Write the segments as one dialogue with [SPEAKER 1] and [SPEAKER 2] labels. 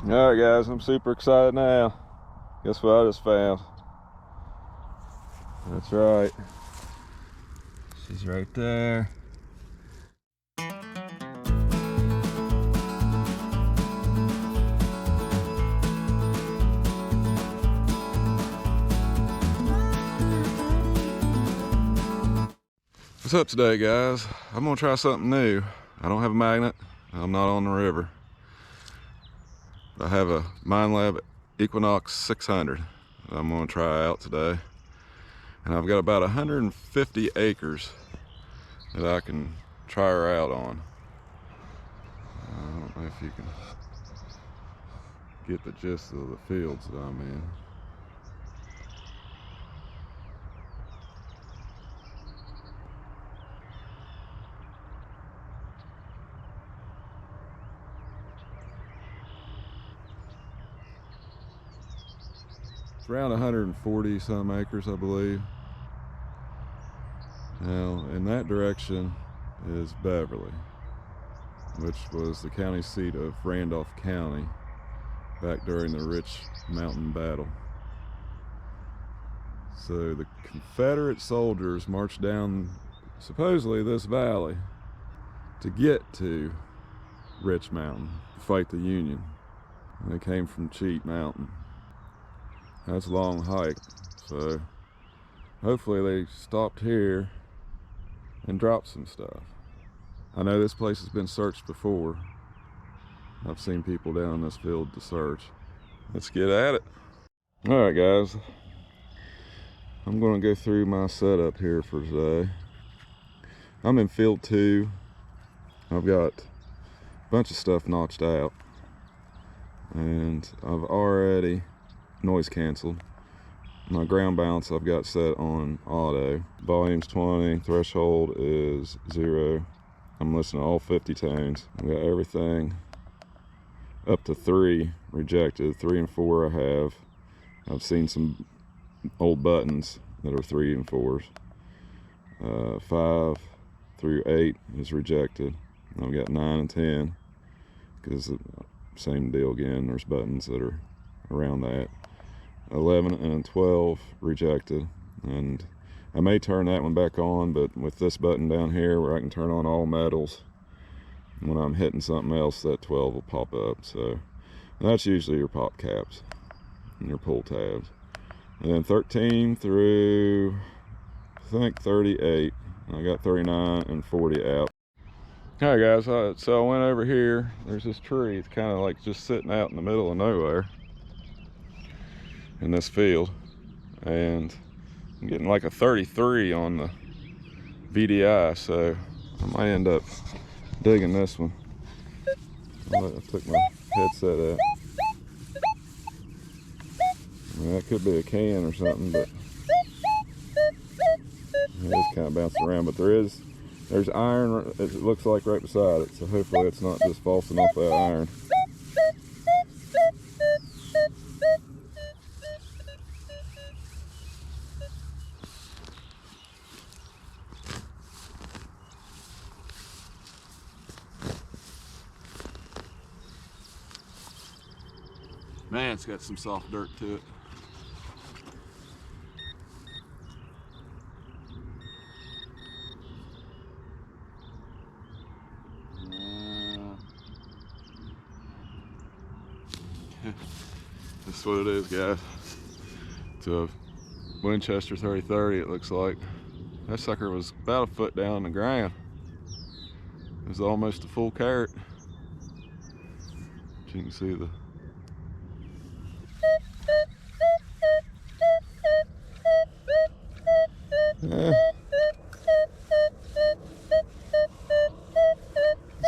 [SPEAKER 1] Alright guys, I'm super excited now. Guess what I just found? That's right. She's right there. What's up today, guys? I'm gonna try something new. I don't have a magnet. I'm not on the river. I have a Minelab Equinox 600 that I'm gonna try out today. And I've got about 150 acres that I can try her out on. I don't know if you can get the gist of the fields that I'm in. It's around 140 some acres, I believe. Now, in that direction is Beverly, which was the county seat of Randolph County back during the Rich Mountain Battle. So the Confederate soldiers marched down supposedly this valley to get to Rich Mountain to fight the Union. And they came from Cheat Mountain. That's a long hike, so hopefully they stopped here and dropped some stuff. I know this place has been searched before. I've seen people down in this field to search. Let's get at it. All right, guys. I'm going to go through my setup here for today. I'm in field 2. I've got a bunch of stuff notched out, and I've already noise canceled. My ground balance I've got set on auto. Volume's 20, threshold is 0. I'm listening to all 50 tones. I've got everything up to 3 rejected. 3 and 4 I have. I've seen some old buttons that are 3 and 4s. 5 through 8 is rejected. I've got 9 and 10 because same deal again. There's buttons that are around that. 11 and 12 rejected, and I may turn that one back on, but with this button down here where I can turn on all metals, when I'm hitting something else, that 12 will pop up. So that's usually your pop caps and your pull tabs. And then 13 through I think 38. I got 39 and 40 out. All right, guys, so I went over here. There's this tree. It's kind of like just sitting out in the middle of nowhere in this field, and I'm getting like a 33 on the VDI, so I might end up digging this one. I took my headset out. I mean, that could be a can or something, but it is kind of bouncing around. But there's iron, it looks like, right beside it, so hopefully it's not just falsing off that iron. Man, it's got some soft dirt to it. That's what it is, guys. It's a Winchester 30-30, it looks like. That sucker was about a foot down on the ground. It was almost a full carat. But you can see the let's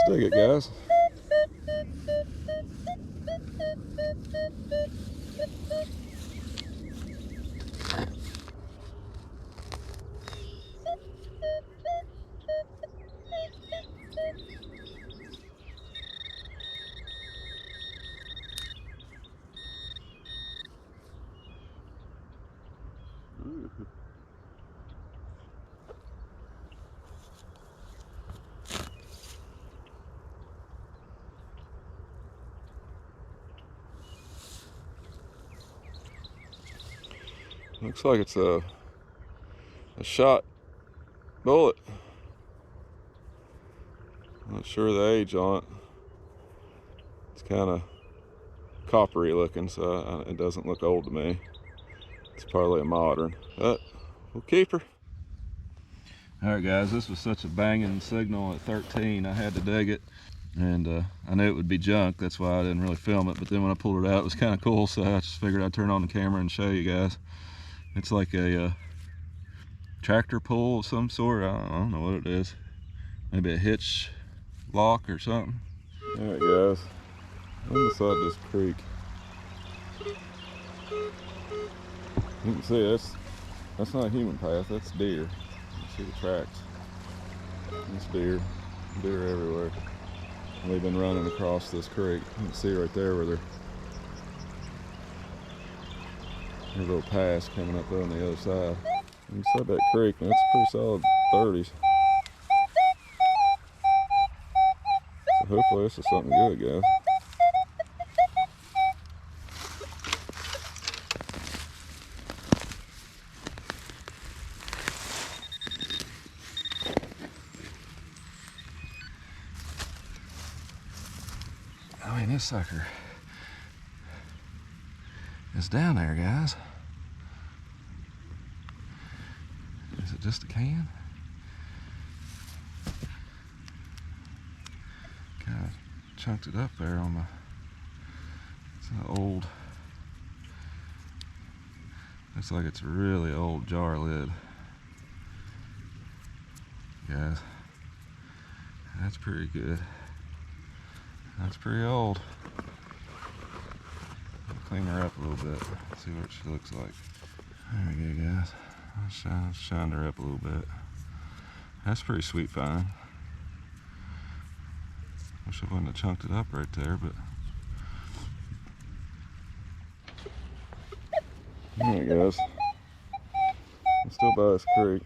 [SPEAKER 1] dig it, guys. Looks like it's a shot bullet. Not sure the age on it. It's kind of coppery looking, so it doesn't look old to me. It's probably a modern, but we'll keep her. All right, guys, this was such a banging signal at 13, I had to dig it. And I knew it would be junk, that's why I didn't really film it. But then when I pulled it out, it was kind of cool, so I just figured I'd turn on the camera and show you guys. It's like a tractor pull of some sort. I don't know what it is. Maybe a hitch lock or something. All right, guys, I'm beside this creek. You can see that's not a human path, that's deer. You see the tracks. It's deer everywhere. We've been running across this creek. You can see right there where there's a little pass coming up on the other side. Inside that creek, and it's pretty solid 30s. So hopefully this is something good, guys. I mean, this sucker is down there, guys. Is it just a can? Kind of chunked it up there on the, it's an old, looks like it's a really old jar lid. Guys, that's pretty good. That's pretty old. I'll clean her up a little bit, see what she looks like. There we go, guys. I'll shine her up a little bit. That's pretty sweet find. Wish I wouldn't have chunked it up right there, but. Alright, guys. I'm still by this creek.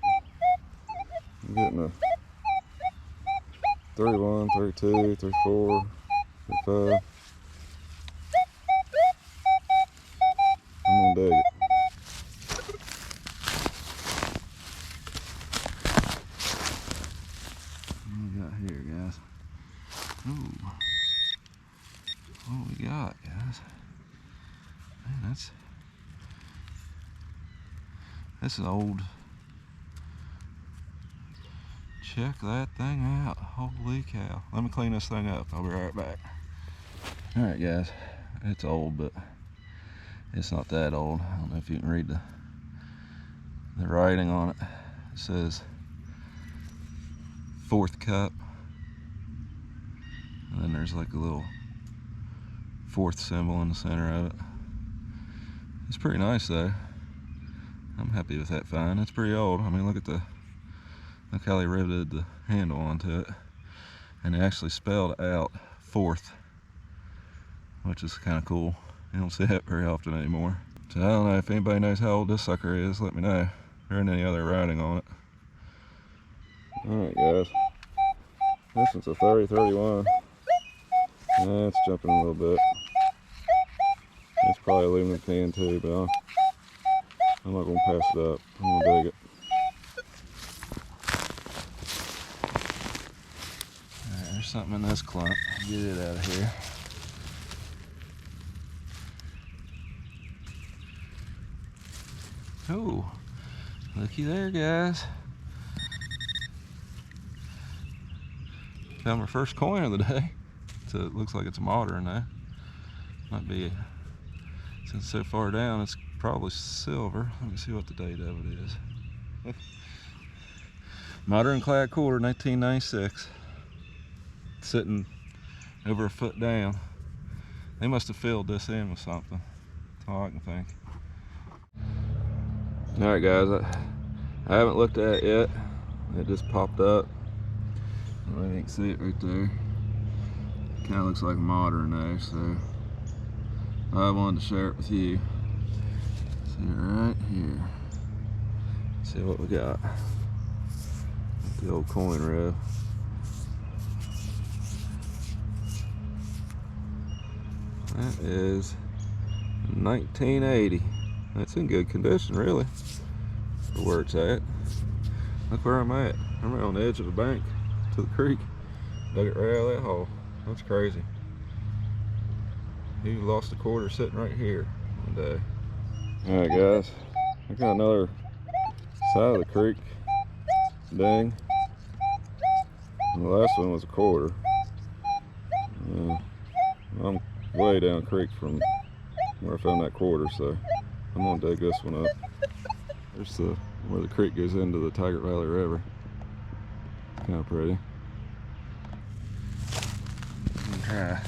[SPEAKER 1] I'm getting a 31, 32, 34. 35. I'm gonna dig it. What we got here, guys? Ooh. What we got, guys? Man, that's an old. Check that thing out. Holy cow. Let me clean this thing up. I'll be right back. Alright, guys. It's old, but it's not that old. I don't know if you can read the writing on it. It says 4th cup. And then there's like a little 4th symbol in the center of it. It's pretty nice though. I'm happy with that find. It's pretty old. I mean, look how they riveted the handle onto it. And they actually spelled out 4th, which is kind of cool. You don't see that very often anymore. So I don't know if anybody knows how old this sucker is, let me know. If there ain't any other writing on it. Alright, guys. This one's a 30-31. It's jumping a little bit. It's probably aluminum can too, but I'm not going to pass it up. I'm going to dig it. Alright, there's something in this clump. Get it out of here. Oh, looky there, guys. Found my first coin of the day. So it looks like it's modern now. Might be, since so far down, it's probably silver. Let me see what the date of it is. Modern clad quarter, 1996. Sitting over a foot down. They must have filled this in with something. That's all I can think. Alright, guys, I haven't looked at it yet. It just popped up. I don't know if you can see it right there. Kind of looks like modern though, so I wanted to share it with you. See it right here. See what we got. The old coin rev. That is 1980. It's in good condition, really, for where it's at. Look where I'm at. I'm right on the edge of the bank to the creek. Dug it right out of that hole. That's crazy. He lost a quarter sitting right here one day. All right, guys. I got another side of the creek ding. The last one was a quarter. I'm way down creek from where I found that quarter, so I'm gonna dig this one up. There's where the creek goes into the Tygart Valley River. Kind of pretty. Try.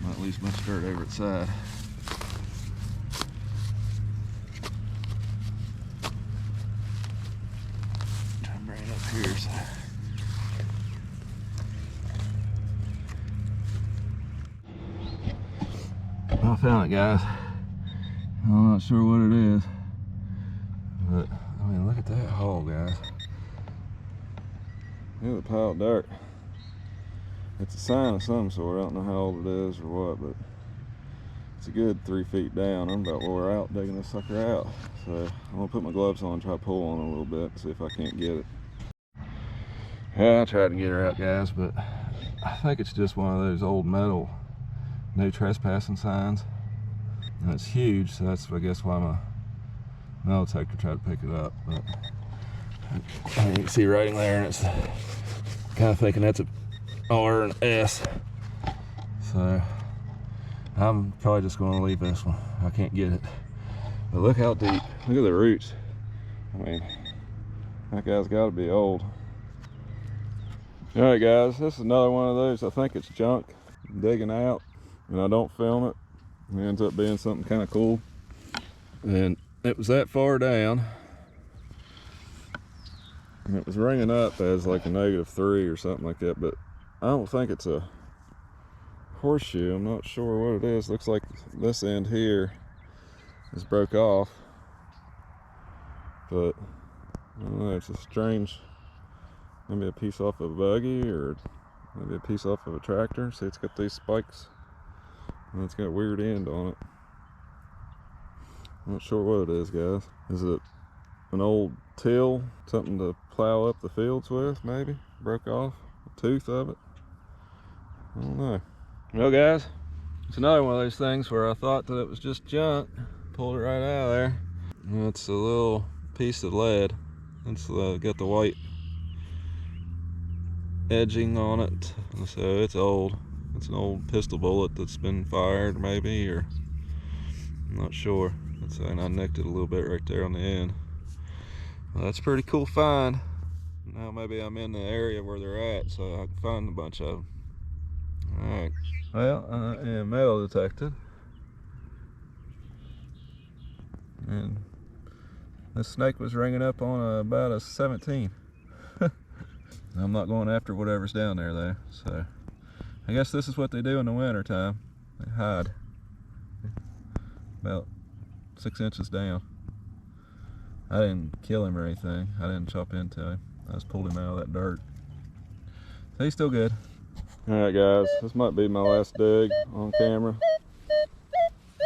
[SPEAKER 1] Might at least much dirt over its side. Try and bring it up here. So. I found it, guys. I'm not sure what it is, but I mean, look at that hole, guys. Look at the pile of dirt. It's a sign of some sort. I don't know how old it is or what, but it's a good 3 feet down. I'm about wore out digging this sucker out. So I'm gonna put my gloves on and try to pull on it a little bit, see if I can't get it. Yeah, I tried to get her out, guys, but I think it's just one of those old metal no trespassing signs. And it's huge, so that's, I guess, why my metal detector tried to pick it up. But I mean, you can see writing there, and it's kind of thinking that's a R and S. So I'm probably just going to leave this one. I can't get it. But look how deep. Look at the roots. I mean, that guy's got to be old. All right, guys, this is another one of those. I think it's junk I'm digging out, and I don't film it. It ends up being something kind of cool. And it was that far down, and it was ringing up as like a -3 or something like that, but I don't think it's a horseshoe. I'm not sure what it is. Looks like this end here is broke off, but I don't know, it's a strange, maybe a piece off of a buggy or maybe a piece off of a tractor. See, it's got these spikes and it's got a weird end on it. I'm not sure what it is, guys. Is it an old till, something to plow up the fields with? Maybe broke off a tooth of it. I don't know. Well, guys, it's another one of those things where I thought that it was just junk, pulled it right out of there. And it's a little piece of lead. It's got the white edging on it, so it's old. It's an old pistol bullet that's been fired, maybe, or I'm not sure. And I nicked it a little bit right there on the end. Well, that's a pretty cool find. Now maybe I'm in the area where they're at, so I can find a bunch of them. All right. Well, I am metal detected, and this snake was ringing up on about a 17. I'm not going after whatever's down there though, so I guess this is what they do in the winter time. They hide about 6 inches down. I didn't kill him or anything. I didn't chop into him. I just pulled him out of that dirt. So he's still good. Alright, guys, this might be my last dig on camera.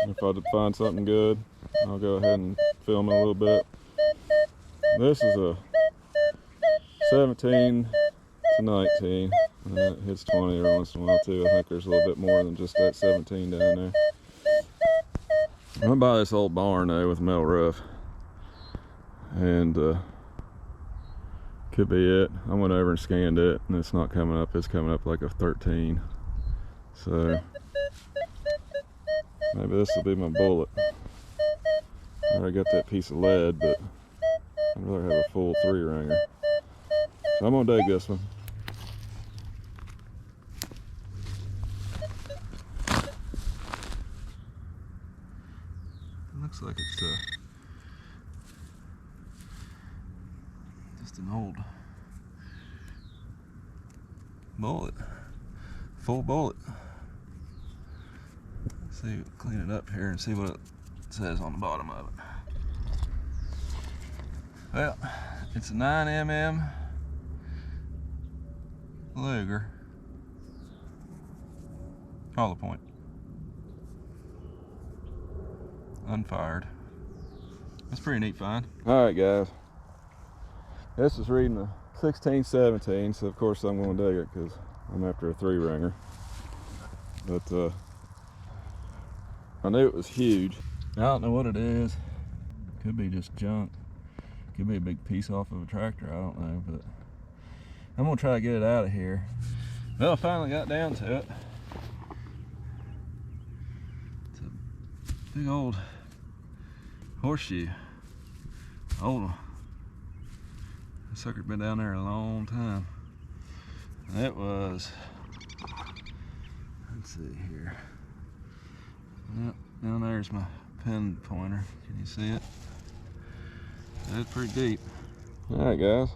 [SPEAKER 1] If I find something good, I'll go ahead and film it a little bit. This is a 17 to 19. It hits 20 every once in a while too. I think there's a little bit more than just that 17 down there. I'm gonna buy this old barn though with a metal roof, and could be it. I went over and scanned it, and it's not coming up. It's coming up like a 13. So maybe this will be my bullet. I already got that piece of lead, but I'd rather have a full 3-ringer. So I'm gonna dig this one. It looks like it's just an old bullet, full bullet. Let's see, clean it up here and see what it says on the bottom of it. Well, it's a 9mm Luger hollow point, unfired. That's pretty neat find. All right, guys. This is reading the 1617, so of course I'm going to dig it because I'm after a 3-ringer. But I knew it was huge. I don't know what it is. Could be just junk. Could be a big piece off of a tractor. I don't know, but I'm gonna try to get it out of here. Well, I finally got down to it. It's a big old horseshoe. Old one. That sucker's been down there a long time. It was, let's see here. Yep, down there's my pin pointer. Can you see it? That's pretty deep. All right, guys.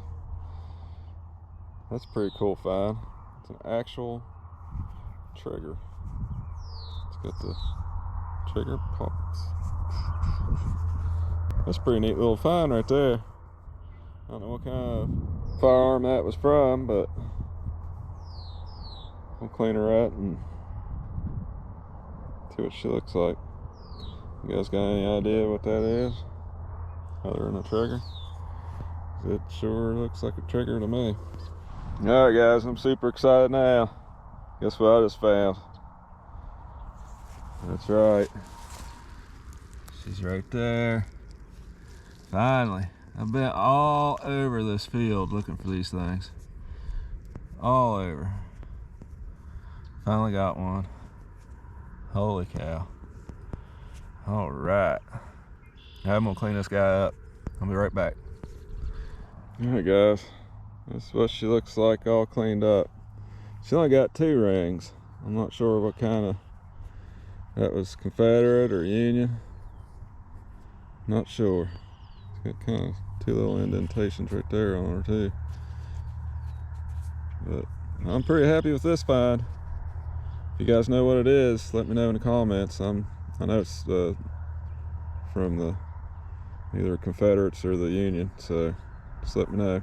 [SPEAKER 1] That's a pretty cool find. It's an actual trigger. It's got the trigger pops. That's a pretty neat little find right there. I don't know what kind of firearm that was from, but I'll clean her out and see what she looks like. You guys got any idea what that is? Other than a trigger? It sure looks like a trigger to me. Alright guys, I'm super excited now. Guess what I just found? That's right. She's right there. Finally. I've been all over this field looking for these things. All over. Finally got one. Holy cow. Alright. I'm gonna clean this guy up. I'll be right back. Alright guys, that's what she looks like all cleaned up. She only got 2 rings. I'm not sure what kind of, that was Confederate or Union. Not sure. It's got kind of 2 little indentations right there on her too. But I'm pretty happy with this find. If you guys know what it is, let me know in the comments. I know it's from the either Confederates or the Union, so just let me know.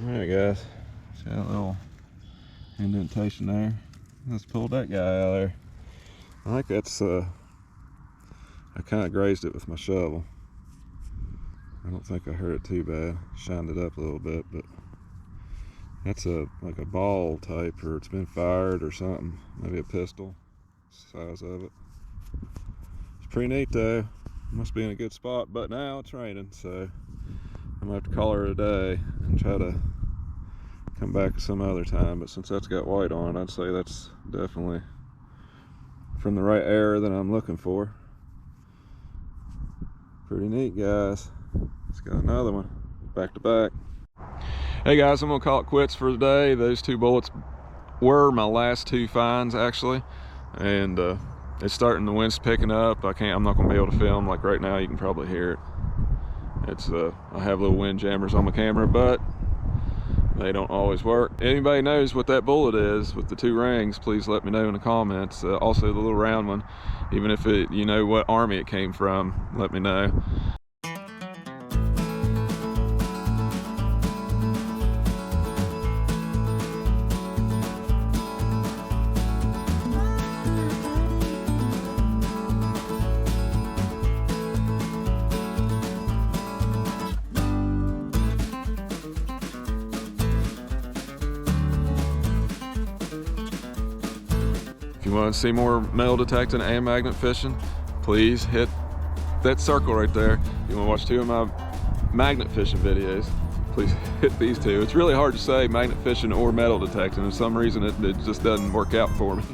[SPEAKER 1] Alright guys, see that little indentation there? Let's pull that guy out of there. I think that's I kind of grazed it with my shovel. I don't think I hurt it too bad. Shined it up a little bit, but that's like a ball type, or it's been fired or something. Maybe a pistol size of it. It's pretty neat though. Must be in a good spot, but now it's raining, so I'm gonna have to call her a day and try to come back some other time. But since that's got white on it, I'd say that's definitely from the right area that I'm looking for. Pretty neat, guys. Let's got another one back to back. Hey guys, I'm gonna call it quits for the day. Those 2 bullets were my last 2 finds actually, and it's starting, the wind's picking up. I'm not gonna be able to film like right now. You can probably hear it. It's I have little wind jammers on my camera, but they don't always work. Anybody knows what that bullet is with the 2 rings, please let me know in the comments. Also the little round one, even if you know what army it came from, let me know. If you want to see more metal detecting and magnet fishing, please hit that circle right there. If you want to watch 2 of my magnet fishing videos, please hit these 2. It's really hard to say magnet fishing or metal detecting. For some reason it just doesn't work out for me.